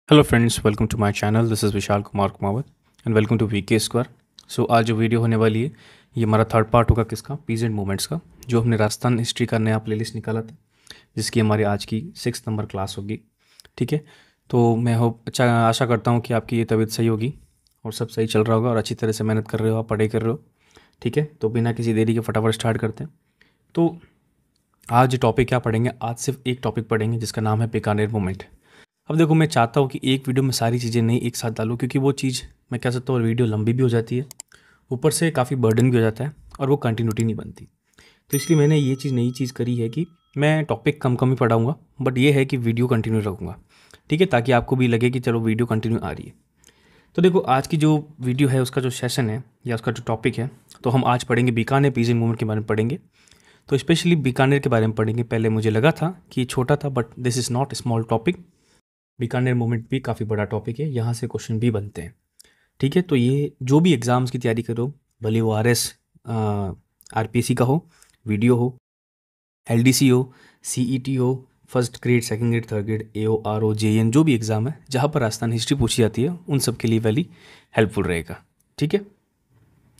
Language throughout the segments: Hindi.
Hello friends, welcome to my channel. This is Vishal Kumar Kumawat and welcome to VK square. So आज जो वीडियो होने वाली है ये हमारा थर्ड पार्ट होगा किसका, पीजेंट मूवमेंट्स का, जो हमने राजस्थान हिस्ट्री का नया प्लेलिस्ट निकाला था, जिसकी हमारी आज की 6 नंबर क्लास होगी। ठीक है, तो मैं आशा करता हूँ कि आपकी ये तबीयत सही होगी और सब सही चल रहा होगा और अच्छी तरह से मेहनत कर रहे हो, आप पढ़ाई कर रहे हो। ठीक है, तो बिना किसी देरी के फटाफट स्टार्ट करते हैं। तो आज टॉपिक क्या पढ़ेंगे? आज सिर्फ एक टॉपिक पढ़ेंगे जिसका नाम है बीकानेर मूवमेंट। अब देखो, मैं चाहता हूँ कि एक वीडियो में सारी चीज़ें नहीं एक साथ डालूँ, क्योंकि वो चीज़ मैं कह सकता हूँ वीडियो लंबी भी हो जाती है, ऊपर से काफ़ी बर्डन भी हो जाता है और वो कंटिन्यूटी नहीं बनती। तो इसलिए मैंने ये चीज़ नई चीज़ करी है कि मैं topic come come he पढ़ाऊँगा, but ये है कि वीडियो कंटिन्यू रखूँगा। ठीक है, ताकि आपको भी लगे कि चलो वीडियो कंटिन्यू आ रही है। तो देखो, आज की जो वीडियो है उसका जो सेशन है या उसका जो टॉपिक है, तो हम आज पढ़ेंगे बीकानेर पीजेंट मूवमेंट के बारे में पढ़ेंगे। तो स्पेशली बीकानेर के बारे में पढ़ेंगे। पहले मुझे लगा था कि ये छोटा था, but this is not small topic. Bikaner movement भी काफ़ी बड़ा टॉपिक है, यहाँ से क्वेश्चन भी बनते हैं। ठीक है, तो ये जो भी एग्ज़ाम्स की तैयारी करो, भले वो आरपीएससी का हो, वीडियो हो, एलडीसी हो, सीईटी हो, first grade, second grade, third grade, AO, RO, JN, जो भी एग्ज़ाम है जहाँ पर राजस्थान हिस्ट्री पूछी जाती है, उन सब के लिए वैली हेल्पफुल रहेगा। ठीक है,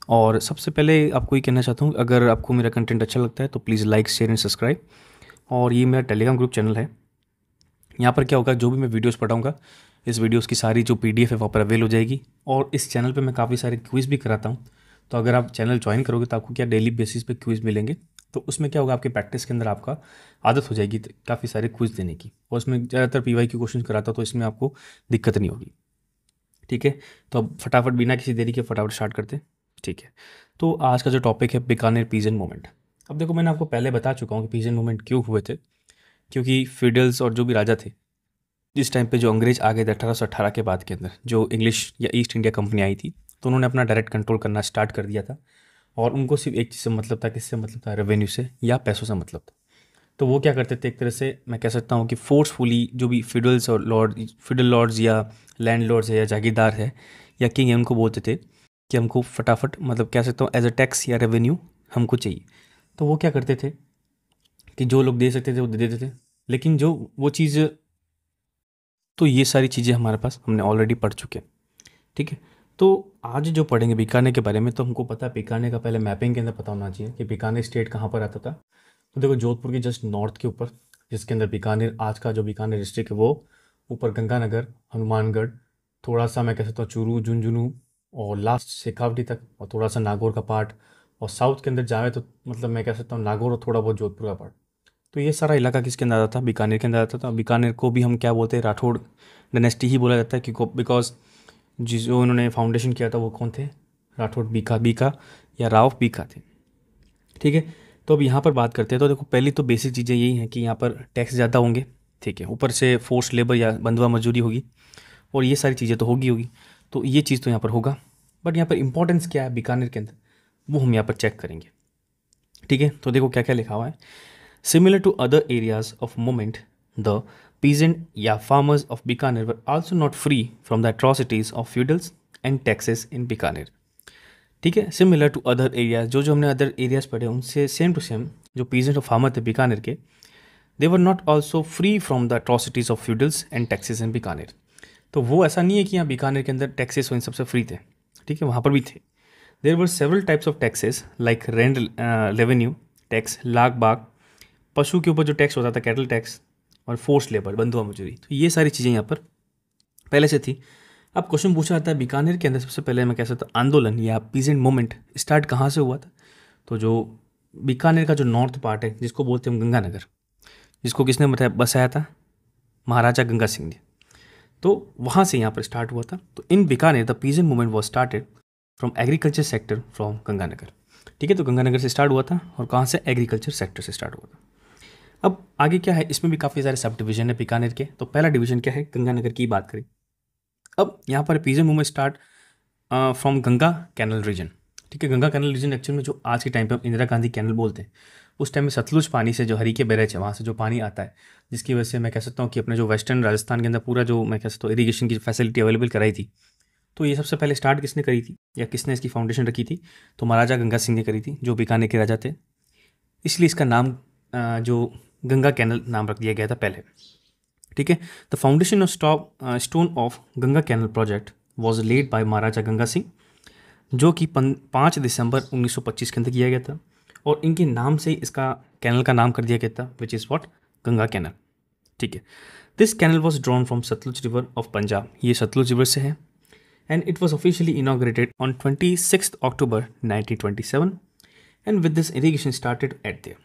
और सबसे पहले आपको ये कहना चाहता हूँ, अगर आपको मेरा कंटेंट अच्छा लगता है तो please like, share and subscribe. और ये मेरा टेलीग्राम ग्रुप चैनल है। यहाँ पर क्या होगा, जो भी मैं वीडियोस पढ़ाऊँगा, इस वीडियोस की सारी जो पीडीएफ है वहाँ पर अवेल हो जाएगी। और इस चैनल पे मैं काफ़ी सारे क्विज़ भी कराता हूँ। तो अगर आप चैनल ज्वाइन करोगे तो आपको क्या डेली बेसिस पे क्विज़ मिलेंगे। तो उसमें क्या होगा, आपकी प्रैक्टिस के अंदर आपका आदत हो जाएगी काफ़ी सारे क्विज़ देने की। और उसमें ज़्यादातर पीवाई क्यू क्वेश्चन कराता हूँ, तो इसमें आपको दिक्कत नहीं होगी। ठीक है, तो अब फटाफट बिना किसी देरी के फटाफट स्टार्ट करते हैं। ठीक है, तो आज का जो टॉपिक है बीकानेर पीजेंट मूवमेंट। अब देखो, मैंने आपको पहले बता चुका हूँ कि पीजेंट मूवमेंट क्यों हुए थे। क्योंकि फीडल्स और जो भी राजा थे जिस टाइम पे, जो अंग्रेज आ गए थे 1818 के बाद के अंदर, जो इंग्लिश या ईस्ट इंडिया कंपनी आई थी, तो उन्होंने अपना डायरेक्ट कंट्रोल करना स्टार्ट कर दिया था। और उनको सिर्फ एक चीज़ से मतलब था, किससे मतलब था? रेवेन्यू से या पैसों से मतलब था। तो वो क्या करते थे, एक तरह से मैं कह सकता हूँ कि फोर्सफुली जो भी फिडल्स और फिडल लॉर्ड्स या लैंड लॉर्ड्स है या जागीरदार है या किंग है, उनको बोलते थे कि हमको फटाफट, मतलब कह सकता हूँ एज अ टैक्स या रेवेन्यू हमको चाहिए। तो वो क्या करते थे कि जो लोग दे सकते थे वो दे देते थे, लेकिन जो वो चीज़, तो ये सारी चीज़ें हमारे पास हमने ऑलरेडी पढ़ चुके हैं। ठीक है, तो आज जो पढ़ेंगे बीकानेर के बारे में, तो हमको पता है बीकानेर का पहले मैपिंग के अंदर पता होना चाहिए कि बीकानेर स्टेट कहाँ पर आता था। तो देखो, जोधपुर के जस्ट नॉर्थ के ऊपर, जिसके अंदर बीकानेर, आज का जो बीकानेर डिस्ट्रिक्ट है, वो ऊपर गंगानगर, हनुमानगढ़, थोड़ा सा मैं कह सकता हूँ चूरू, झुंझुनू, और लास्ट शेखावटी तक, और थोड़ा सा नागौर का पार्ट। और साउथ के अंदर जाए तो मतलब मैं कह सकता हूँ नागौर और थोड़ा बहुत जोधपुर का पार्ट। तो ये सारा इलाका किसके अंदर आता था? बीकानेर के अंदर आता था। बीकानेर को भी हम क्या बोलते हैं? राठौड़ डायनेस्टी ही बोला जाता है, क्योंकि बिकॉज जो उन्होंने फाउंडेशन किया था वो कौन थे? राठौड़ बीका बीका या राव बीका थे। ठीक है, तो अब यहाँ पर बात करते हैं। तो देखो, पहली तो बेसिक चीज़ें यही हैं कि यहाँ पर टैक्स ज़्यादा होंगे। ठीक है, ऊपर से फोर्स लेबर या बंधुआ मजदूरी होगी, और ये सारी चीज़ें तो होगी। तो ये चीज़ तो यहाँ पर होगा, बट यहाँ पर इंपॉर्टेंस क्या है बीकानेर के अंदर, वो हम यहाँ पर चेक करेंगे। ठीक है, तो देखो क्या क्या लिखा हुआ है। Similar to other areas of movement, the peasant या farmers of Bikaner were also not free from the atrocities of feudals and taxes in Bikaner. ठीक है, सिमिलर टू अदर एरियाज, जो जो हमने अदर एरियाज पढ़े उनसे सेम टू सेम जो पीजेंट और फार्मर थे बीकानेर के, they were not also free from the atrocities of feudals and taxes in Bikaner. तो वो ऐसा नहीं है कि यहाँ बीकानेर के अंदर टैक्सेस इन सबसे फ्री थे। ठीक है, वहाँ पर भी थे। There were several types of taxes like rent revenue tax, लाख बाग, पशु के ऊपर जो टैक्स होता था कैटल टैक्स, और फोर्स लेबर बंधुआ मजदूरी। तो ये सारी चीज़ें यहाँ पर पहले से थी। अब क्वेश्चन पूछा जाता है बीकानेर के अंदर सबसे पहले मैं कह सकता हूँ आंदोलन या पीजेंट मूवमेंट स्टार्ट कहाँ से हुआ था। तो जो बीकानेर का जो नॉर्थ पार्ट है, जिसको बोलते हैं हम गंगानगर, जिसको किसने बसाया था? महाराजा गंगा सिंह ने। तो वहाँ से यहाँ पर स्टार्ट हुआ था। तो in Bikaner the peasant movement was started from agriculture sector from Ganganagar. ठीक है, तो गंगानगर से स्टार्ट हुआ था, और कहाँ से? एग्रीकल्चर सेक्टर से स्टार्ट हुआ था। अब आगे क्या है, इसमें भी काफ़ी सारे सब डिवीजन है बीकानेर के। तो पहला डिवीजन क्या है? गंगानगर की बात करें। अब यहाँ पर peasant movement start from Ganga canal region. ठीक है, गंगा कैनल रीजन एक्चुअल में जो आज के टाइम पे हम इंदिरा गांधी कैनल बोलते हैं, उस टाइम में सतलुज पानी से जो हरीके बैरेज है वहाँ से जो पानी आता है, जिसकी वजह से मैं कह सकता हूँ कि अपने जो वेस्टर्न राजस्थान के अंदर पूरा जो मैं कह सकता हूँ इरीगेशन की फैसिलिटी अवेलेबल कराई थी। तो ये सबसे पहले स्टार्ट किसने करी थी या किसने इसकी फाउंडेशन रखी थी? तो महाराजा गंगा सिंह ने करी थी, जो बीकानेर के राजा थे। इसलिए इसका नाम जो गंगा कैनल नाम रख दिया गया था पहले। ठीक है। The foundation of stone of Ganga canal project was laid by Maharaja Ganga Singh, जो कि 5 दिसंबर 1925 के अंदर किया गया था, और इनके नाम से इसका कैनल का नाम कर दिया गया था, which is what, Ganga canal. ठीक है। This canal was drawn from Sutlej river of Punjab, ये सतलुज रिवर से है, and it was officially inaugurated on 26 October 1927, and with this irrigation started at there.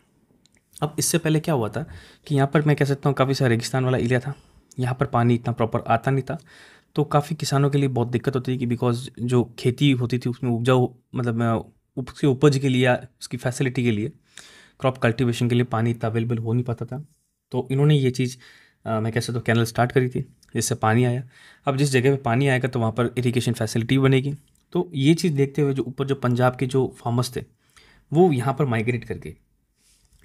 अब इससे पहले क्या हुआ था कि यहाँ पर मैं कह सकता हूँ काफ़ी सारा रेगिस्तान वाला एरिया था, यहाँ पर पानी इतना प्रॉपर आता नहीं था, तो काफ़ी किसानों के लिए बहुत दिक्कत होती थी कि बिकॉज जो खेती होती थी उसमें उपजाऊ मतलब उसकी उपज के लिए या उसकी फैसिलिटी के लिए क्रॉप कल्टीवेशन के लिए पानी इतना अवेलेबल हो नहीं पाता था। तो इन्होंने ये चीज़ मैं कह सकता हूँ कैनल स्टार्ट करी थी, जिससे पानी आया। अब जिस जगह पे पानी आएगा तो वहाँ पर इरीगेशन फैसिलिटी बनेगी। तो ये चीज़ देखते हुए जो ऊपर जो पंजाब के जो फार्मर्स थे वो यहाँ पर माइग्रेट कर गए।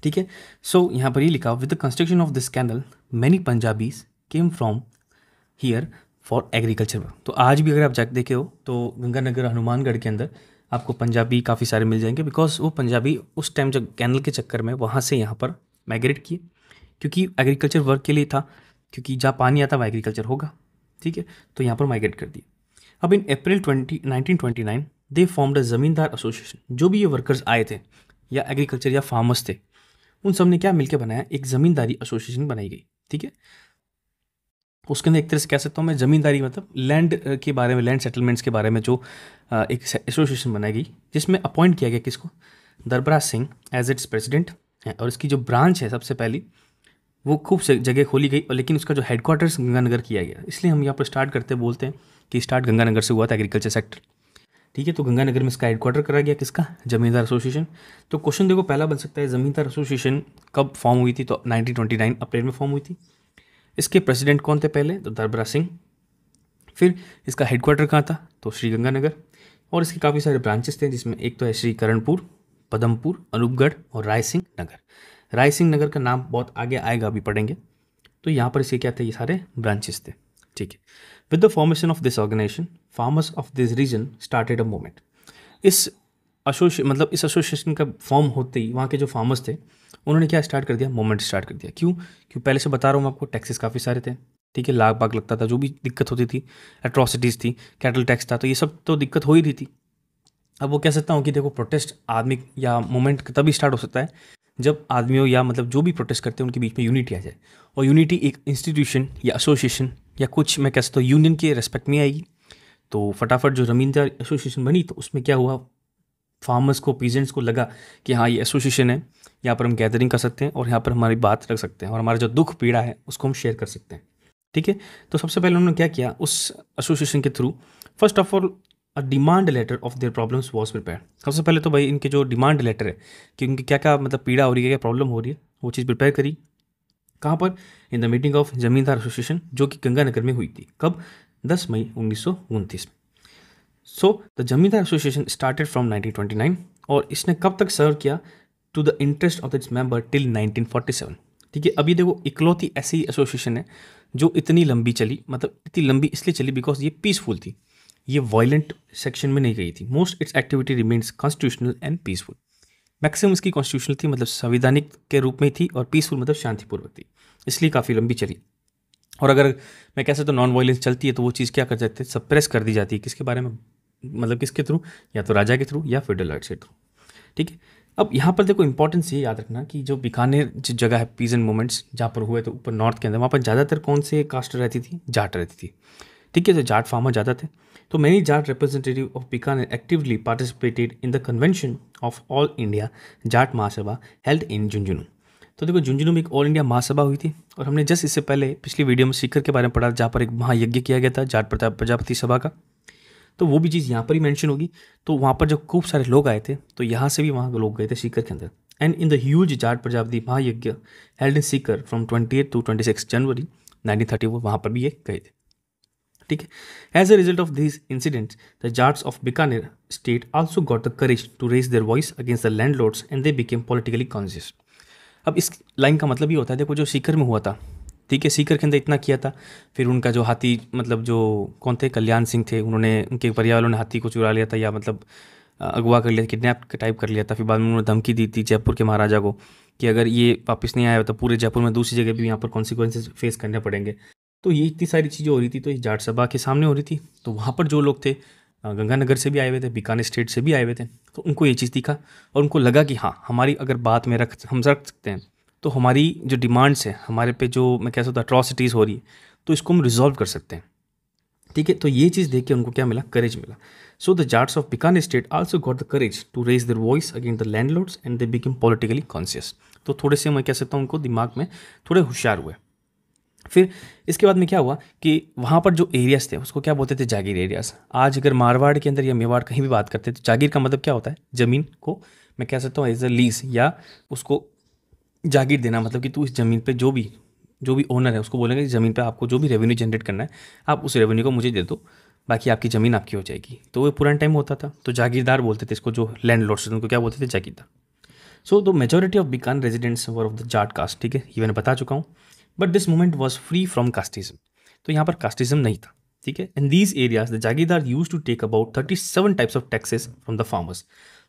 ठीक है। सो यहाँ पर ये लिखा, with the construction of this canal many Punjabis came from here for agriculture. तो आज भी अगर आप जाकर देखे हो तो गंगानगर हनुमानगढ़ के अंदर आपको पंजाबी काफ़ी सारे मिल जाएंगे, बिकॉज वो पंजाबी उस टाइम जब कैनल के चक्कर में वहाँ से यहाँ पर माइग्रेट किए, क्योंकि एग्रीकल्चर वर्क के लिए था, क्योंकि जहाँ पानी आता वहाँ एग्रीकल्चर होगा। ठीक है। तो यहाँ पर माइग्रेट कर दिए। अब इन अप्रैल 1929 दे फॉर्म्ड अ ज़मींदार एसोसिएशन। जो भी ये वर्कर्स आए थे या एग्रीकल्चर या फार्मर्स थे, उन सब ने क्या मिलकर बनाया, एक ज़मींदारी एसोसिएशन बनाई गई। ठीक है। उसके अंदर एक तरह से कह सकता हूँ मैं, ज़मींदारी मतलब लैंड के बारे में, लैंड सेटलमेंट्स के बारे में जो एक एसोसिएशन बनाई गई, जिसमें अपॉइंट किया गया किसको, दरबारा सिंह एज इट्स प्रेसिडेंट है। और इसकी जो ब्रांच है सबसे पहली वो खूब से जगह खोली गई, और लेकिन उसका जो हेडक्वार्टर्स गंगानगर किया गया। इसलिए हम यहाँ पर स्टार्ट करते बोलते हैं कि स्टार्ट गंगानगर से हुआ था एग्रीकल्चर सेक्टर। ठीक है। तो गंगानगर में इसका हेडक्वार्टर करा गया किसका, जमींदार एसोसिएशन। तो क्वेश्चन देखो पहला बन सकता है, जमींदार एसोसिएशन कब फॉर्म हुई थी, तो 1929 अप्रैल में फॉर्म हुई थी। इसके प्रेसिडेंट कौन थे पहले, तो दरबारा सिंह। फिर इसका हेडक्वार्टर कहाँ था, तो श्री गंगानगर। और इसके काफ़ी सारे ब्रांचेस थे, जिसमें एक तो है श्री करणपुर, पदमपुर, अनूपगढ़ और राय सिंह नगर। राय सिंह नगर का नाम बहुत आगे आएगा, अभी पढ़ेंगे। तो यहाँ पर इसके क्या थे, ये सारे ब्रांचेस थे। ठीक है। With the formation of this organisation farmers of this region started a movement. इस इस एसोसिएशन का फॉर्म होते ही वहाँ के जो फार्मर्स थे उन्होंने क्या स्टार्ट कर दिया, मूवमेंट स्टार्ट कर दिया। क्यों पहले से बता रहा हूँ मैं आपको, टैक्सेस काफ़ी सारे थे। ठीक है। लाख बाग लगता था, जो भी दिक्कत होती थी, एट्रॉसिटीज़ थी, कैटल टैक्स था, तो ये सब तो दिक्कत हो ही रही थी। अब वो कह सकता हूँ कि देखो, प्रोटेस्ट आदमी या मूवमेंट तभी स्टार्ट हो सकता है जब आदमियों या मतलब जो भी प्रोटेस्ट करते हैं उनके बीच में यूनिटी आ जाए। और यूनिटी एक इंस्टीट्यूशन या एसोसिएशन या कुछ मैं कह सकता हूँ यूनियन के रेस्पेक्ट में आएगी। तो फटाफट जो जमींदार एसोसिएशन बनी, तो उसमें क्या हुआ, फार्मर्स को, पीजेंट्स को लगा कि हाँ ये एसोसिएशन है, यहाँ पर हम गैदरिंग कर सकते हैं और यहाँ पर हमारी बात रख सकते हैं और हमारा जो दुख पीड़ा है उसको हम शेयर कर सकते हैं। ठीक है। तो सबसे पहले उन्होंने क्या किया, उस एसोसिएशन के through first of all a demand letter of their problems was prepare. सबसे पहले तो भाई इनके जो डिमांड लेटर है कि उनकी क्या क्या मतलब पीड़ा हो रही है, क्या प्रॉब्लम हो रही है, वो चीज़ प्रिपेयर करी। कहाँ पर, इन द मीटिंग ऑफ जमींदार एसोसिएशन, जो कि गंगानगर में हुई थी। कब, 10 मई 1929 में। So the zamindar association started from 1929, और इसने कब तक सर्व किया, to the interest of its member till 1947। ठीक है। अभी देखो इकलौती ऐसी एसोसिएशन है जो इतनी लंबी चली, मतलब इतनी लंबी इसलिए चली बिकॉज ये पीसफुल थी, ये वायलेंट सेक्शन में नहीं गई थी। Most it's activity remains constitutional and peaceful. Maximum इसकी कॉन्स्टिट्यूशनल थी, मतलब संवैधानिक के रूप में थी, और पीसफुल मतलब शांतिपूर्वक थी, इसलिए काफ़ी लंबी चली। और अगर मैं कैसे तो नॉन वायलेंस चलती है तो वो चीज़ क्या कर जाते हैं, सप्रेस कर दी जाती है। किसके बारे में, मतलब किसके थ्रू, या तो राजा के थ्रू या फेडरल राइट के थ्रू। ठीक है। अब यहाँ पर देखो इंपॉर्टेंस ये याद रखना कि जो बीकानेर जो जगह है, पीजेंट मूवमेंट्स जहाँ पर हुए, तो ऊपर नॉर्थ के अंदर, वहाँ पर ज़्यादातर कौन से कास्ट रहती थी, जाट रहती थी। ठीक है। तो जाट फार्मर ज़्यादा थे। तो many Jat representative of Bikaner actively participated in the convention of all India Jat Mahasabha held in Jhunjhunu. तो देखो झुंझुनू में एक ऑल इंडिया महासभा हुई थी, और हमने जस्ट इससे पहले पिछली वीडियो में सीकर के बारे में पढ़ा, जहाँ पर एक महायज्ञ किया गया था जाट प्रजापति सभा का। तो वो भी चीज़ यहाँ पर ही मेंशन होगी। तो वहाँ पर जब खूब सारे लोग आए थे, तो यहाँ से भी वहाँ लोग गए थे सीकर के अंदर। And in the huge Jat Prajapati Mahayagya held in Sikar from 28 to 26 January 1934, वहाँ पर भी ये गए थे। ठीक है। As a result of this incidents the Jats of Bikaner state also got the courage to raise their voice against the landlords and they became politically conscious. अब इस लाइन का मतलब ये होता है, देखो जो सीकर में हुआ था, ठीक है, सीकर के अंदर इतना किया था, फिर उनका जो हाथी, मतलब जो कौन थे, कल्याण सिंह थे, उन्होंने, उनके परिवार वालों ने हाथी को चुरा लिया था, या मतलब अगवा कर लिया, किडनैप टाइप कर लिया था। फिर बाद में उन्होंने धमकी दी थी जयपुर के महाराजा को कि अगर ये वापस नहीं आया तो पूरे जयपुर में दूसरी जगह भी यहाँ पर कॉन्सिक्वेंसेज फेस करने पड़ेंगे। तो ये इतनी सारी चीज़ें हो रही थी, तो ये जाट सभा के सामने हो रही थी। तो वहाँ पर जो लोग थे गंगानगर से भी आए हुए थे, बीकानेर स्टेट से भी आए हुए थे, तो उनको ये चीज़ दिखा और उनको लगा कि हाँ, हमारी अगर बात में हम रख सकते हैं तो हमारी जो डिमांड्स है, हमारे पे जो मैं कह सकता हूँ अट्रॉसिटीज़ हो रही है, तो इसको हम रिजॉल्व कर सकते हैं। ठीक है, तो ये चीज़ देख के उनको क्या मिला, करेज मिला। So the Jats of Bikaner state also got the courage to raise their voice against the landlords and they become politically conscious. तो थोड़े से मैं कह सकता हूँ उनको दिमाग में थोड़े होशियार हुए। फिर इसके बाद में क्या हुआ कि वहाँ पर जो एरियाज थे उसको क्या बोलते थे, जागीर एरियाज। आज अगर मारवाड़ के अंदर या मेवाड़ कहीं भी बात करते हैं तो जागीर का मतलब क्या होता है, ज़मीन को मैं कह सकता हूँ एज अ लीज, या उसको जागीर देना, मतलब कि तू इस ज़मीन पे जो भी ओनर है उसको बोलेंगे ज़मीन पे आपको जो भी रेवेन्यू जनरेट करना है आप उस रेवेन्यू को मुझे दे दो, बाकी आपकी ज़मीन आपकी हो जाएगी। तो वो पुराना टाइम होता था, तो जागीरदार बोलते थे इसको, जो लैंडलॉर्ड्स उनको क्या बोलते थे, जागीरदार। So the majority of Bikaner residents were of the Jat caste. ठीक है, ये मैंने बता चुका हूँ। But this movement was free from casteism. तो यहाँ पर कास्टिज्म नहीं था। ठीक है, in these areas the jagirdar used to take about 37 types of taxes from the farmers.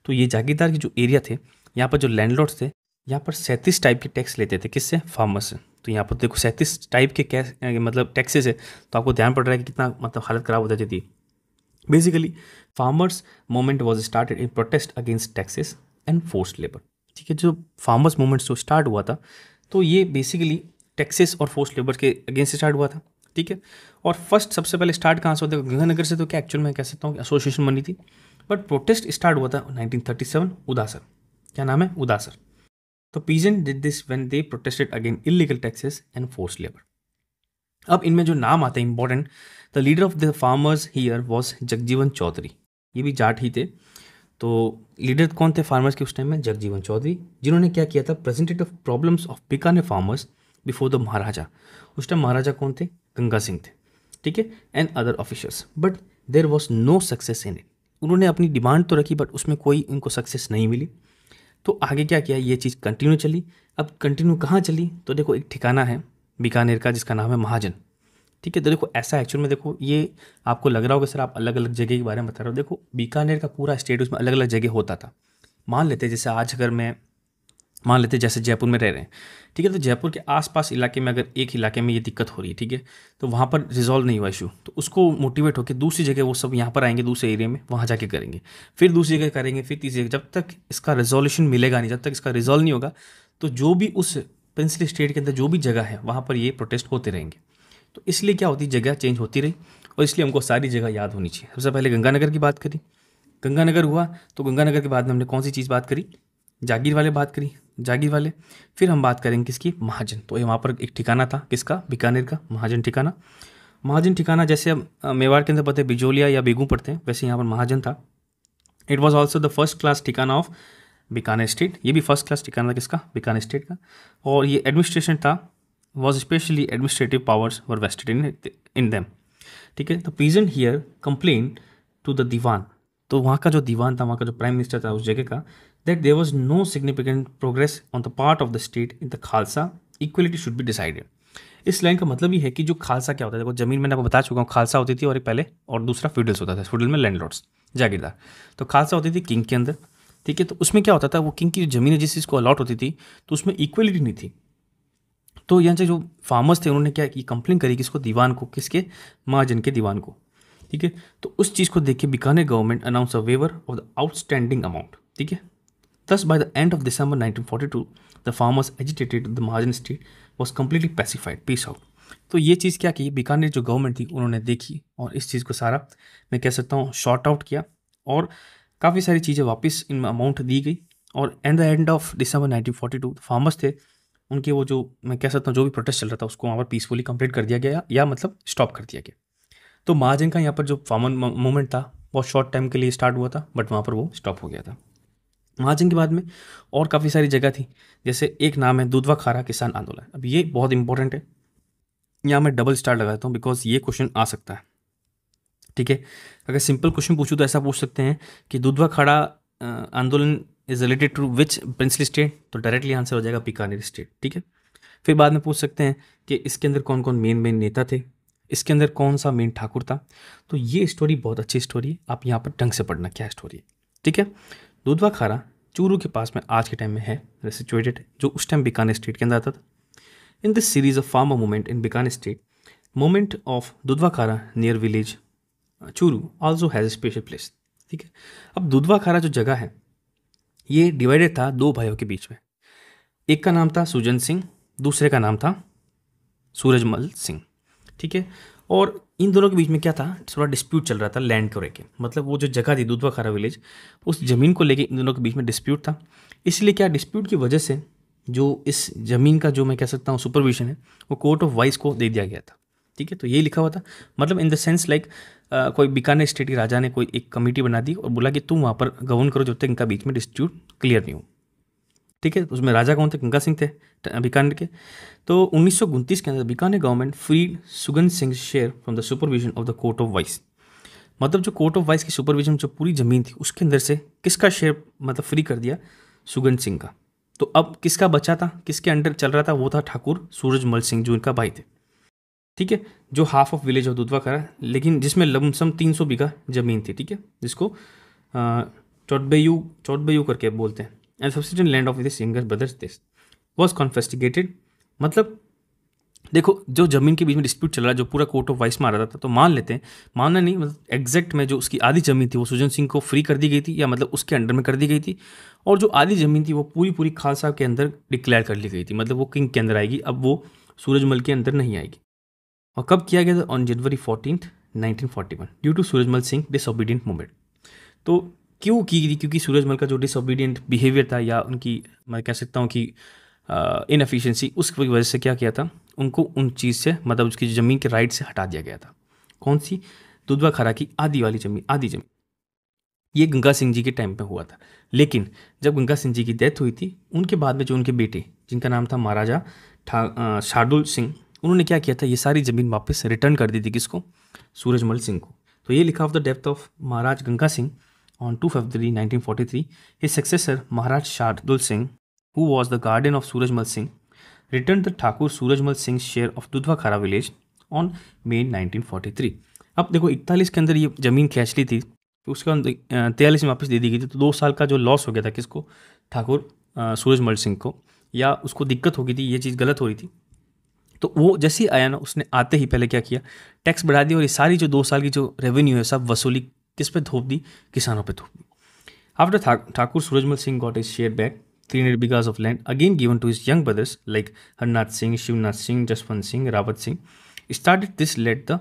तो ये जागीरदार के जो एरिया थे, यहाँ पर जो लैंडलॉर्ड्स थे, यहाँ पर 37 टाइप के टैक्स लेते थे। किससे? फार्मर्स से। तो यहाँ पर देखो 37 टाइप के मतलब टैक्सेस है, तो आपको ध्यान पड़ रहा है कि कितना मतलब हालत ख़राब हो जाती थी। Basically farmers movement was started in protest against taxes and forced labour. ठीक है, जो फार्मर्स मूवमेंट जो स्टार्ट हुआ था, तो ये बेसिकली टैक्सेस और फोर्स्ड लेबर के अगेंस्ट स्टार्ट हुआ था। ठीक है, और फर्स्ट सबसे पहले स्टार्ट कहाँ से होता है, गंगानगर से। तो क्या एक्चुअल में कह सकता हूँ एसोसिएशन बनी थी, बट प्रोटेस्ट स्टार्ट हुआ था 1937 उदासर। क्या नाम है? उदासर। तो peasant did this when they protested against illegal taxes and forced labour. अब इनमें जो नाम आते हैं important, the leader of the farmers here was Jagjivan Chaudhary. ये भी जाट ही थे। तो लीडर कौन थे फार्मर्स के उस टाइम में? जगजीवन चौधरी, जिन्होंने क्या किया था, presented of problems of Bikaner farmers before the Maharaja. उस टाइम महाराजा कौन थे? गंगा सिंह थे। ठीक है, and other officers, but there was no success in it. उन्होंने अपनी डिमांड तो रखी, बट उसमें कोई उनको सक्सेस नहीं मिली। तो आगे क्या किया, ये चीज़ कंटिन्यू चली। अब कंटिन्यू कहाँ चली, तो देखो एक ठिकाना है बीकानेर का जिसका नाम है महाजन। ठीक है, तो देखो ऐसा एक्चुअल में देखो, ये आपको लग रहा होगा सर आप अलग अलग जगह के बारे में बता रहे हो। देखो बीकानेर का पूरा स्टेट उसमें अलग अलग जगह होता था। मान लेते जैसे आज अगर मैं मान लेते जैसे जयपुर में रह रहे हैं, ठीक है, तो जयपुर के आसपास इलाके में अगर एक इलाके में ये दिक्कत हो रही है, ठीक है, तो वहाँ पर रिजॉल्व नहीं हुआ इशू, तो उसको मोटिवेट होकर दूसरी जगह वो सब यहाँ पर आएंगे, दूसरे एरिया में वहाँ जाके करेंगे, फिर दूसरी जगह करेंगे, फिर तीसरी जगह। जब तक इसका रिजोल्यूशन मिलेगा नहीं, जब तक इसका रिजॉल्व नहीं होगा, तो जो भी उस पेंसिल स्टेट के अंदर जो भी जगह है वहाँ पर ये प्रोटेस्ट होते रहेंगे। तो इसलिए क्या होती, जगह चेंज होती रही, और इसलिए हमको सारी जगह याद होनी चाहिए। सबसे पहले गंगानगर की बात करी, गंगानगर हुआ, तो गंगानगर के बाद में हमने कौन सी चीज़ बात करी, जागीर वाले बात करी, जागीर वाले। फिर हम बात करेंगे किसकी, महाजन। तो ये वहाँ पर एक ठिकाना था किसका, बीकानेर का, महाजन ठिकाना। महाजन ठिकाना जैसे हम मेवाड़ के अंदर पढ़ते हैं बिजोलिया या बेगू पढ़ते हैं, वैसे यहाँ पर महाजन था। It was also the first class ठिकाना ऑफ बीकानेर स्टेट। ये भी फर्स्ट क्लास ठिकाना था किसका, बीकानेर स्टेट का। और ये एडमिनिस्ट्रेशन था, was specially administrative powers were vested in them. ठीक है, तो peasant here complain to the Dewan. तो वहाँ का जो दीवान था, वहाँ का जो प्राइम मिनिस्टर था उस जगह का, that there was no significant progress on the part of the state in the Khalsa, equality should be decided. इस लाइन का मतलब ये है कि जो खालसा क्या होता है, देखो जमीन मैंने आपको बता चुका हूँ, खालसा होती थी और एक पहले, और दूसरा फ्यूडल्स होता था। फ्यूडल में लैंडलॉर्ड्स, जागीरदार। तो खालसा होती थी किंग के अंदर। ठीक है, तो उसमें क्या होता था, वो किंग की जो जमीन जिस चीज़ को अलॉट होती थी, तो उसमें इक्वलिटी नहीं थी। तो यहाँ से जो फार्मर्स थे उन्होंने क्या की, कंप्लेन करी किसको, दीवान को, किसके, महाजन के दीवान को। ठीक है, तो उस चीज़ को देख के Bikaner government announce a waiver of the outstanding amount. ठीक है, thus by the end of December 1942 the farmers agitated the Mahajan state was completely pacified, peace out। तो ये चीज़ क्या की, बीकानेर जो गवर्नमेंट थी उन्होंने देखी और इस चीज़ को सारा मैं कह सकता हूँ शॉर्ट आउट किया, और काफ़ी सारी चीज़ें वापस इन अमाउंट दी गई। और eight the end of December 1942 farmers थे उनके, वो जो मैं कह सकता हूँ जो भी प्रोटेस्ट चल रहा था उसको वहाँ पर पीसफुली कंप्लीट कर दिया गया, या मतलब स्टॉप कर दिया गया। तो महाजन का यहाँ पर जो फार्मर मूवमेंट था बहुत शॉर्ट टाइम के लिए स्टार्ट हुआ था, बट वहाँ पर वो स्टॉप हो गया था। महाजन के बाद में और काफ़ी सारी जगह थी, जैसे एक नाम है दुधवा खारा किसान आंदोलन। अब ये बहुत इंपॉर्टेंट है, यहाँ मैं डबल स्टार लगाता हूँ बिकॉज ये क्वेश्चन आ सकता है। ठीक है, अगर सिंपल क्वेश्चन पूछूँ तो ऐसा पूछ सकते हैं कि दुधवा खाड़ा आंदोलन is related to which princely state, तो डायरेक्टली आंसर हो जाएगा बीकानेर स्टेट। ठीक है, फिर बाद में पूछ सकते हैं कि इसके अंदर कौन कौन मेन नेता थे, इसके अंदर कौन सा मेन ठाकुर था। तो ये स्टोरी बहुत अच्छी स्टोरी है, आप यहाँ पर ढंग से पढ़ना क्या स्टोरी है। ठीक है, दुधवा खारा चूरू के पास में आज के टाइम में है सिचुएटेड, जो उस टाइम बीकानेर स्टेट के अंदर आता था। In this series of farmer movement in Bikaner state, movement of Dudhwa near village Churu also has a special place. ठीक है, अब दुधवा जो जगह है ये डिवाइडेड था दो भाइयों के बीच में। एक का नाम था सुजन सिंह, दूसरे का नाम था सूरजमल सिंह। ठीक है, और इन दोनों के बीच में क्या था, थोड़ा डिस्प्यूट चल रहा था लैंड को लेके। मतलब वो जो जगह थी दुधवा विलेज, उस ज़मीन को लेके इन दोनों के बीच में डिस्प्यूट था। इसलिए क्या डिस्प्यूट की वजह से जो इस ज़मीन का जो मैं कह सकता हूँ सुपरविजन है वो कोर्ट ऑफ वाइस को दे दिया गया था। ठीक है, तो ये लिखा हुआ था, मतलब इन द सेंस लाइक कोई बीकानेर स्टेट के राजा ने कोई एक कमेटी बना दी और बोला कि तुम वहाँ पर गवर्न करो जब तक इनका बीच में डिस्प्यूट क्लियर नहीं हो। ठीक है, उसमें राजा कौन थे, गंगा सिंह थे बीकानेर के। तो 1929 के अंदर Bikaner government free Sugan Singh share from the supervision of the court of वाइस। मतलब जो कोर्ट ऑफ वाइस की सुपरविजन जो पूरी ज़मीन थी उसके अंदर से किसका शेयर मतलब फ्री कर दिया, सुगन सिंह का। तो अब किसका बचा था, किसके अंडर चल रहा था, वो था ठाकुर सूरजमल सिंह जो इनका भाई थे। ठीक है, जो half of village of Dudhwa लेकिन जिसमें लमसम 300 बीघा जमीन थी। ठीक है, जिसको चौटबेयू करके बोलते हैं। And subsistence land of this younger brothers this was confiscated. मतलब देखो, जो जमीन के बीच में डिस्प्यूट चल रहा है, जो पूरा कोर्ट ऑफ वाइस में आ रहा था, तो मान लेते हैं, मानना नहीं मतलब एग्जैक्ट में जो उसकी आधी जमीन थी वो सुजन सिंह को फ्री कर दी गई थी, या मतलब उसके अंडर में कर दी गई थी, और जो आधी जमीन थी वो पूरी खालसा के अंदर डिक्लेयर कर ली गई थी। मतलब वो किंग के अंदर आएगी, अब वो सूरजमल के अंदर नहीं आएगी। और कब किया गया था, on January 14, 1941, due to Surajmal Singh disobedient movement. तो क्यों की गई, क्योंकि सूरजमल का जो डिसओबीडियंट बिहेवियर था या उनकी मैं कह सकता हूँ कि इनएफिशिएंसी, उसकी वजह से क्या किया था, उनको उन चीज़ से मतलब उसकी ज़मीन के राइट से हटा दिया गया था। कौन सी, दुधवा की आधी जमीन। ये गंगा सिंह जी के टाइम पे हुआ था। लेकिन जब गंगा सिंह जी की डेथ हुई थी, उनके बाद में जो उनके बेटे जिनका नाम था महाराजा शार्दुल सिंह, उन्होंने क्या किया था, ये सारी ज़मीन वापस रिटर्न कर दी थी किसको, सूरजमल सिंह को। तो ये लिखा of the death of Maharaj Ganga Singh on 2 February 1943, his successor Maharaj Shardul Singh, who was the guardian of Surajmal Singh, returned the Thakur Surajmal Singh share of Dudhwa village on May 1943। अब देखो 41 के अंदर ये ज़मीन खींच ली थी, तो उसके बाद 43 में वापस दे दी गई थी। तो 2 साल का जो लॉस हो गया था किसको, ठाकुर सूरजमल सिंह को, या उसको दिक्कत हो गई थी, ये चीज़ गलत हो रही थी। तो वो जैसे ही आया ना, उसने आते ही पहले क्या किया, टैक्स बढ़ा दिया, और ये सारी जो 2 साल की जो रेवेन्यू है सब वसूली किस पे थोप दी, किसानों पे थोप दी। After Thakur Surajmal Singh got his share back 300 bighas of land again given to his young brothers like Harnath Singh, Shivnath Singh, Jaswant Singh, Rawat Singh. Started this let the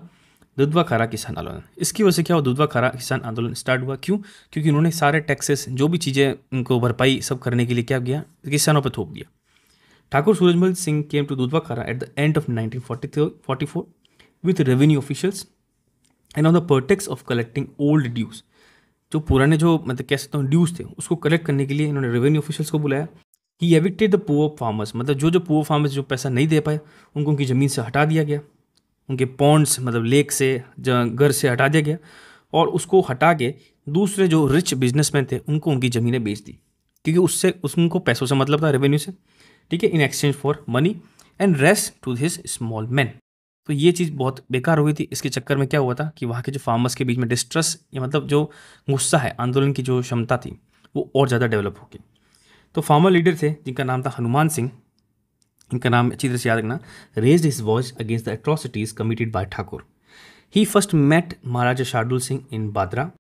Dudhwa Kisan Andolan. इसकी वजह से क्या हुआ, दुधवा किसान आंदोलन स्टार्ट हुआ। क्यों, क्योंकि उन्होंने सारे टैक्सेस जो भी चीज़ें उनको भरपाई सब करने के लिए क्या किया, किसानों पर थोप दिया। Thakur Surajmal Singh came to Dudhwa at the end of 1944 with revenue officials and on the pretext of collecting old dues. जो पुराने जो मतलब कह सकता हूँ ड्यूज थे, उसको कलेक्ट करने के लिए इन्होंने रेवेन्यू ऑफिशियल्स को बुलाया। ही एविक्टेड द पुअर फार्मर्स, मतलब जो पुअर फार्मर्स जो पैसा नहीं दे पाए उनको उनकी ज़मीन से हटा दिया गया, उनके पॉन्ड्स मतलब लेक से घर से हटा दिया गया, और उसको हटा के दूसरे जो रिच बिजनेसमैन थे उनको उनकी ज़मीनें बेच दी, क्योंकि उससे उनको पैसों से मतलब था, रेवेन्यू से। ठीक है, in exchange for money and rest to his small man. तो ये चीज़ बहुत बेकार हो गई थी। इसके चक्कर में क्या हुआ था कि वहाँ के जो फार्मर्स के बीच में डिस्ट्रेस या मतलब जो गुस्सा है, आंदोलन की जो क्षमता थी वो और ज़्यादा डेवलप हो गई। तो फार्मर लीडर थे जिनका नाम था हनुमान सिंह, इनका नाम अच्छी तरह से याद रखना, raised his voice against the atrocities committed by Thakur. He first met Maharaja Shardul Singh in Badra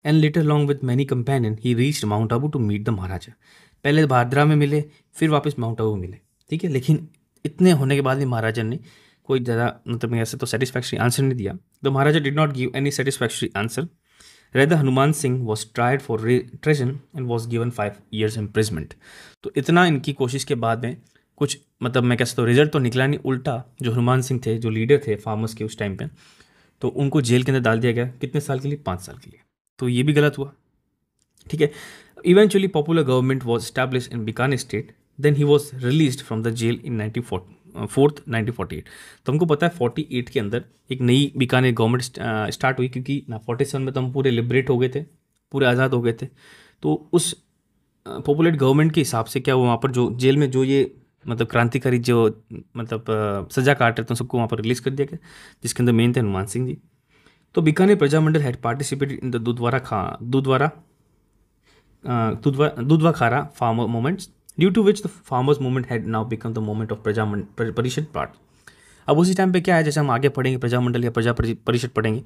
and later along with many companion he reached Mount Abu to meet the Maharaja. पहले बाद्रा में मिले, फिर वापस माउंट आबू मिले। ठीक है, लेकिन इतने होने के बाद भी महाराजा ने कोई ज़्यादा मतलब ऐसे तो सेटिस्फैक्ट्री आंसर नहीं दिया। The Maharaja did not give any satisfactory answer. Rather Hanuman Singh was tried for treason and was given 5 years imprisonment. तो इतना इनकी कोशिश के बाद में कुछ मतलब मैं कह सकता हूँ रिजल्ट तो निकला नहीं, उल्टा जो हनुमान सिंह थे, जो लीडर थे फार्मर्स के उस टाइम पे, तो उनको जेल के अंदर डाल दिया गया। कितने साल के लिए, 5 साल के लिए। तो ये भी गलत हुआ। ठीक है, eventually popular government was establish in Bikaner state, then he was released from the jail in 1948। तो हमको पता है 48 के अंदर एक नई बीकानेर गवर्नमेंट स्टार्ट हुई, क्योंकि ना 47 में तो हम पूरे लिबरेट हो गए थे, पूरे आज़ाद हो गए थे। तो उस पॉपुलर गवर्नमेंट के हिसाब से क्या हुआ, वहाँ पर जो जेल में जो ये मतलब क्रांतिकारी जो मतलब सजा काट रहे थे सबको वहाँ पर रिलीज कर दिया गया, जिसके अंदर मेन थे हनुमान सिंह जी। तो Bikaner Prajamandal had participated in the Dudhwara Dudhwa Khara farmer movements, due to which the farmers movement had now become the movement of Parishad part. अब उसी टाइम पे क्या है, जैसे हम आगे पढ़ेंगे प्रजामंडल या परिषद पढ़ेंगे,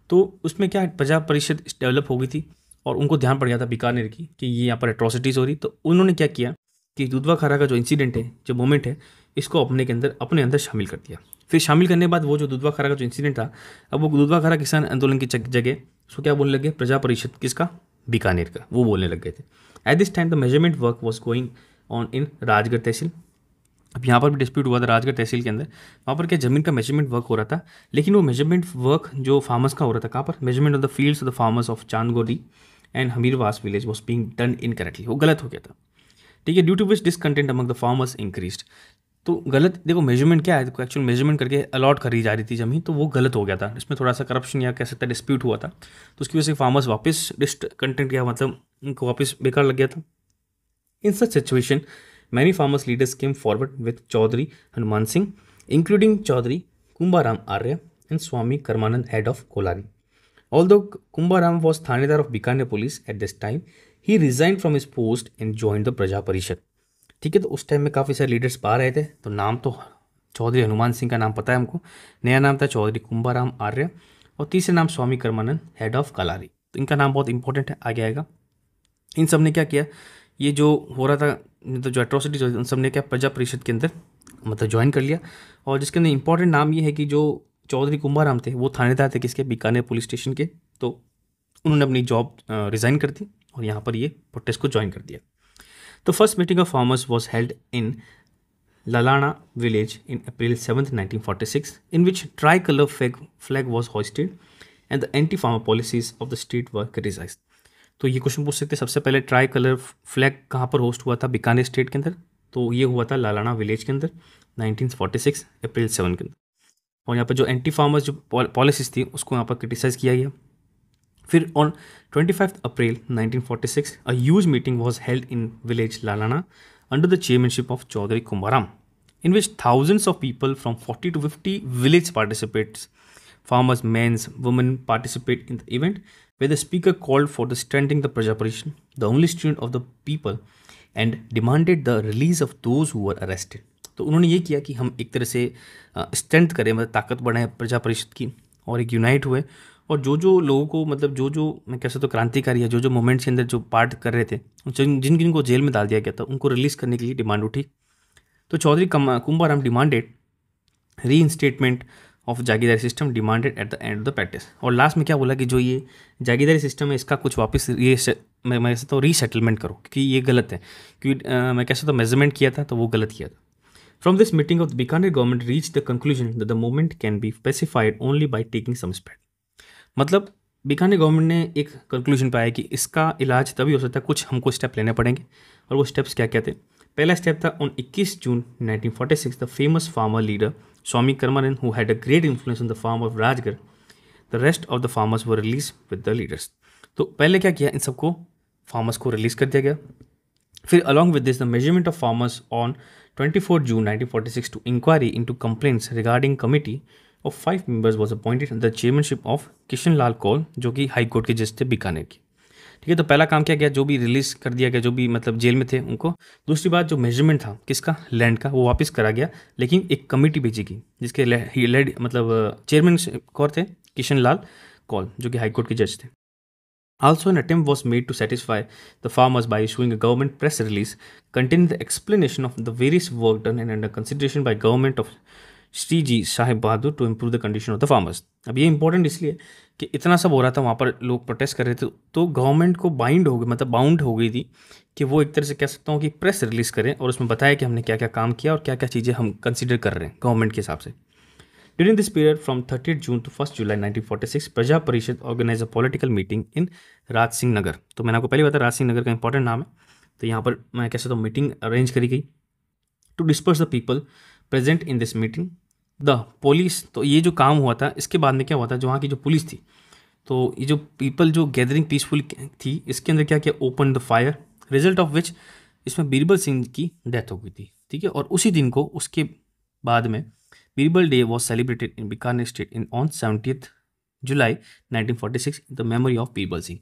तो उसमें क्या है, प्रजा परिषद डेवलप हो गई थी और उनको ध्यान पड़ गया था बीकानेर की कि ये यहाँ पर एट्रोसिटीज़ हो रही। तो उन्होंने क्या किया कि दुधवा खारा का जो इंसिडेंट है, जो मोमेंट है, इसको अपने अंदर शामिल कर दिया। फिर शामिल करने के बाद वो जो दुधवा खारा का जो इंसिडेंट था, अब वो दुधवा खारा किसान आंदोलन की जगह उसको क्या बोलने लगे, प्रजा परिषद किसका, बीकानेर का, वो बोलने लग गए थे। At this time the measurement work was going on in Rajgarh tehsil. अब यहाँ पर भी डिस्प्यूट हुआ था राजगढ़ तहसील के अंदर, वहाँ पर क्या ज़मीन का मेजरमेंट वर्क हो रहा था, लेकिन वो मेजरमेंट वर्क जो फार्मर्स का हो रहा था, कहाँ पर, measurement of the fields of the farmers of Chandgodi and Hamirwas village was being done incorrectly, वो गलत हो गया था। ठीक है, due to which discontent among the farmers increased. तो गलत, देखो मेजरमेंट क्या है, देखो एक्चुअल मेजरमेंट करके अलॉट करी जा रही थी ज़मीन, तो वो गलत हो गया था, इसमें थोड़ा सा करप्शन या कह सकता है डिस्प्यूट हुआ था, तो उसकी वजह से फार्मर्स वापस डिसकंटेंट किया, मतलब उनको वापस बेकार लग गया था। In such situation many farmers leaders came forward with Chaudhary Hanuman Singh, including Chaudhary Kumbaram Arya and Swami Karmanand, head of Kolari. Although Kumbaram was Thanedar of Bikaner police at this time, he resigned from his post and joined the Praja Parishad. ठीक है, तो उस टाइम में काफ़ी सारे लीडर्स बाहर आए थे, तो नाम तो चौधरी हनुमान सिंह का नाम पता है हमको, नया नाम था चौधरी कुंभाराम आर्य, और तीसरे नाम स्वामी कर्मानंद, हेड ऑफ कलारी। तो इनका नाम बहुत इंपॉर्टेंट है, आगे आएगा। इन सब ने क्या किया, ये जो हो रहा था, तो जो एट्रोसिटीज उन सब ने क्या प्रजा परिषद के अंदर मतलब ज्वाइन कर लिया। और जिसके अंदर इंपॉर्टेंट नाम ये है कि जो चौधरी कुंभाराम थे वो थानेदार थे किसके, बीकानेर पुलिस स्टेशन के, तो उन्होंने अपनी जॉब रिज़ाइन कर दी और यहाँ पर ये प्रोटेस्ट को ज्वाइन कर दिया। तो first meeting of farmers was held in Lalana village in April 7th, 1946, in which tricolor flag was hoisted and the anti-farmer policies of the state were criticized. तो ये क्वेश्चन पूछ सकते हैं, सबसे पहले ट्राई कलर फ्लैग कहाँ पर होस्ट हुआ था बीकानेर स्टेट के अंदर, तो ये हुआ था लालाना विलेज के अंदर 1946 अप्रैल 7 के अंदर। और यहाँ पर जो एंटी फार्मर्स जो पॉलिसीज थी उसको यहाँ पर क्रिटिसाइज किया गया। फिर on 25 April 1946 a huge meeting was held in village Lalana under the chairmanship of Chaudhary Kumbaram, in which thousands of people from 40 to 50 village participates, farmers, men, women participate in the event, where the speaker called for the strengthening the Praja Parishad, the only student of the people, and demanded the release of those who were arrested. तो उन्होंने ये किया कि हम एक तरह से स्ट्रेंथ करें, मतलब ताकत बढ़ाएं प्रजा परिषद की, और एक यूनाइट हुए, और जो जो लोगों को मतलब जो मैं कह सकता हूँ क्रांतिकारी है, जो मोमेंट्स के अंदर जो पार्ट कर रहे थे, जिन जिनको जेल में डाल दिया गया था, उनको रिलीज़ करने के लिए डिमांड उठी। तो Chaudhary Kumbharam demanded reinstatement of jagirdari system demanded at the end of the practice. और लास्ट में क्या बोला कि जो ये जागीरदारी सिस्टम है इसका कुछ वापस ये मैं कह सकता हूँ रीसेटलमेंट करो, क्योंकि ये गलत है, क्योंकि मैं कह सकता हूँ मेजरमेंट किया था तो वो गलत किया था। From this meeting of the Bikaner government reach the conclusion that the movement can be specified only by taking some step. मतलब बीकानेर गवर्नमेंट ने एक कंक्लूजन पाया कि इसका इलाज तभी हो सकता है, कुछ हमको स्टेप लेने पड़ेंगे। और वो स्टेप्स क्या क्या थे, पहला स्टेप था on 21 June 1946 the famous farmer leader Swami Karmanand who had a great influence on the farm of Rajgarh, the rest of the farmers were release with the leaders. तो पहले क्या किया, इन सबको फार्मर्स को रिलीज कर दिया गया। फिर along with this the measurement of farmers on 24 June 1946 to inquiry into complaints regarding committee of 5 members was appointed under the chairmanship of Kishan Lal Kaul, जो कि हाई कोर्ट के जज थे बीकानेर की। ठीक है, तो पहला काम क्या किया, जो भी रिलीज कर दिया गया, जो भी मतलब जेल में थे उनको। दूसरी बात, जो मेजरमेंट था किसका, लैंड का, वो वापस करा गया, लेकिन एक कमेटी भेजी गई जिसके लेड मतलब चेयरमैन कौन थे, किशन लाल कौल, जो कि हाई कोर्ट के जज थे। Also, an attempt was made to satisfy the farmers by issuing a government press release containing the explanation of the various work done and under consideration by government of Shri ji Sahib Bahadur to improve the condition of the farmers. अब ये इंपॉर्टेंट इसलिए कि इतना सब हो रहा था, वहाँ पर लोग प्रोटेस्ट कर रहे थे, तो गवर्नमेंट को बाइंड हो गई, मतलब बाउंड हो गई थी कि वो एक तरह से कह सकता हूँ कि प्रेस रिलीज करें और उसमें बताया कि हमने क्या क्या काम किया और क्या क्या चीज़ें हम कंसिडर कर रहे हैं गवर्नमेंट के हिसाब से। During this period from 30 June to 1 July 1946 Praja Parishad organise a political meeting in Raj Singh Nagar. तो मैंने आपको पहले बताया राज सिंह नगर का इंपॉर्टेंट नाम है, तो यहाँ पर मैं कह सकता हूँ मीटिंग अरेंज करी गई to disperse the people present in this meeting the police. तो ये जो काम हुआ था, इसके बाद में क्या हुआ था, जो वहाँ की जो पुलिस थी, तो ये जो पीपल जो गैदरिंग पीसफुल थी, इसके अंदर क्या किया, open the fire, result of which इसमें बीरबल सिंह की डेथ हो गई थी। ठीक है, और उसी दिन को उसके बाद में Birbal day was celebrated in Bikaner state in on 70th July 1946 the memory of Birbal Singh.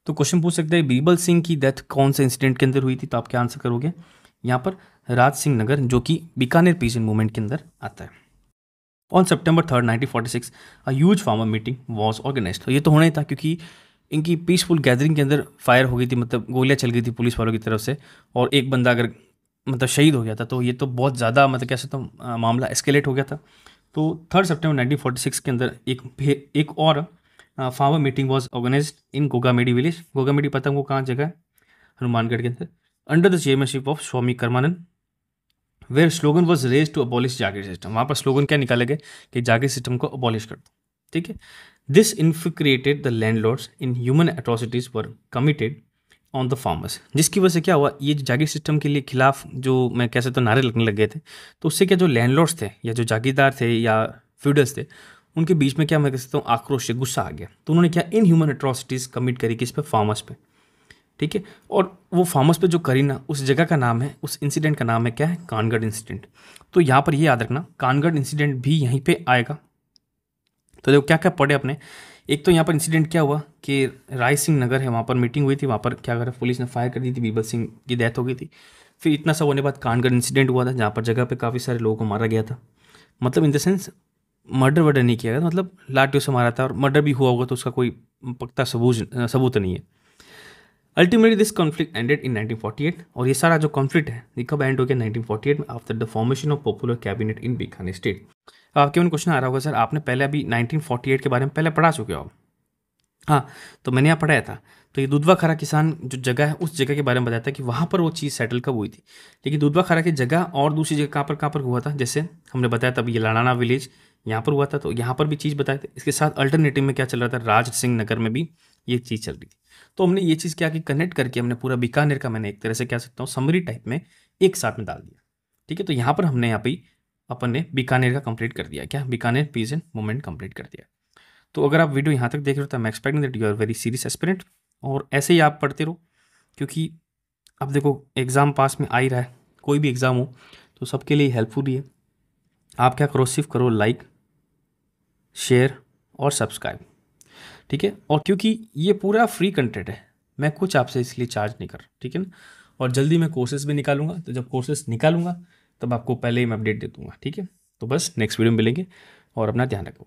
तो क्वेश्चन पूछ सकते हैं बीरबल सिंह की डेथ कौन से इंसिडेंट के अंदर हुई थी, तो आप क्या आंसर करोगे यहाँ पर राज सिंह नगर, जो कि बीकानेर पीजेंट मूवमेंट के अंदर आता है। On September 3, 1946 a huge farmer meeting was organised. तो ये तो होना ही था क्योंकि इनकी पीसफुल गैदरिंग के अंदर फायर हो गई थी, मतलब गोलियां चल गई थी पुलिस वालों की तरफ से, और एक बंदा अगर मतलब शहीद हो गया था, तो ये तो बहुत ज़्यादा मतलब कह सकता हूँ मामला एस्केलेट हो गया था। तो 3 सितंबर 1946 के अंदर एक और farmer meeting was organised in Gogamedi village. Gogamedi पता है वो कहाँ जगह है, हनुमानगढ़ के अंदर, under the chairmanship of Swami Karmanand, where slogan was raise to abolish jagir system. वहाँ पर स्लोगन क्या निकाले गए कि जागीर सिस्टम को अबॉलिश कर दो। ठीक है, this infuriated the landlords inhuman atrocities were committed on the farmers. जिसकी वजह से क्या हुआ, ये जो जागीर सिस्टम के लिए खिलाफ जो मैं कह सकता हूँ नारे लगने लग गए थे, तो उससे क्या जो लैंडलॉर्ड्स थे या जो जागीरदार थे या फ्यूडल्स थे, उनके बीच में क्या मैं कह सकता हूँ आक्रोश से गुस्सा आ गया। तो उन्होंने क्या इन ह्यूमन एट्रोसिटीज कमिट करी किस पे, फार्मर्स पे। ठीक है, और वो फार्मर्स पे जो करी ना, उस जगह का नाम है, उस इंसिडेंट का नाम है क्या है, कानगढ़ इंसिडेंट। तो यहाँ पर ये याद रखना कानगढ़ इंसिडेंट भी यहीं पे आएगा। तो देखो क्या क्या पढ़े अपने, एक तो यहाँ पर इंसिडेंट क्या हुआ कि राय सिंह नगर है, वहाँ पर मीटिंग हुई थी, वहाँ पर क्या करा पुलिस ने फायर कर दी थी, बीरबल सिंह की डेथ हो गई थी। फिर इतना सब होने के बाद कानगढ़ इंसिडेंट हुआ था, जहाँ पर जगह पे काफ़ी सारे लोगों को मारा गया था। मतलब इन द सेंस मर्डर वर्डर नहीं किया गया था, मतलब लाठियों से मारा था, और मर्डर भी हुआ होगा तो उसका कोई पक्का सबूत नहीं है। Ultimately this conflict ended in 1948, और ये सारा जो कॉन्फ्लिक्ट है ये कब एंड हो गया, 1948 में, after the formation of popular cabinet in Bikaner state. आपके मन क्वेश्चन आ रहा होगा सर आपने पहले अभी 1948 के बारे में पहले पढ़ा चुके हो। हाँ, तो मैंने यहाँ पढ़ाया था। तो ये दुधवा खारा किसान जो जगह है उस जगह के बारे में बताया था कि वहाँ पर वो चीज़ सेटल कब हुई थी। लेकिन दुधवा खारा की जगह और दूसरी जगह कहाँ पर हुआ था, जैसे हमने बताया था ये लाड़ाना विलेज यहाँ पर हुआ था, तो यहाँ पर भी चीज़ बताए थे। इसके साथ अल्टरनेटिव में क्या चल रहा था, राज सिंह नगर में भी ये चीज़ चल रही थी। तो हमने ये चीज़ क्या की, कनेक्ट करके हमने पूरा बीकानेर का मैंने एक तरह से कह सकता हूँ समरी टाइप में एक साथ में डाल दिया। ठीक है, तो यहाँ पर हमने यहाँ पे अपन ने बीकानेर का कंप्लीट कर दिया, क्या बीकानेर पीजेंट मूवमेंट कंप्लीट कर दिया। तो अगर आप वीडियो यहाँ तक देख रहे हो तो I am expecting that you are very serious aspirant, और ऐसे ही आप पढ़ते रहो, क्योंकि अब देखो एग्ज़ाम पास में आ ही रहा है, कोई भी एग्ज़ाम हो तो सबके लिए हेल्पफुल ही है। आप क्या करो, सिर्फ करो लाइक, शेयर और सब्सक्राइब। ठीक है, और क्योंकि ये पूरा फ्री कंटेंट है, मैं कुछ आपसे इसलिए चार्ज नहीं कर रहा। ठीक है ना, और जल्दी मैं कोर्सेज भी निकालूंगा, तो जब कोर्सेज निकालूंगा तब आपको पहले ही मैं अपडेट दे दूंगा। ठीक है, तो बस नेक्स्ट वीडियो में मिलेंगे, और अपना ध्यान रखो।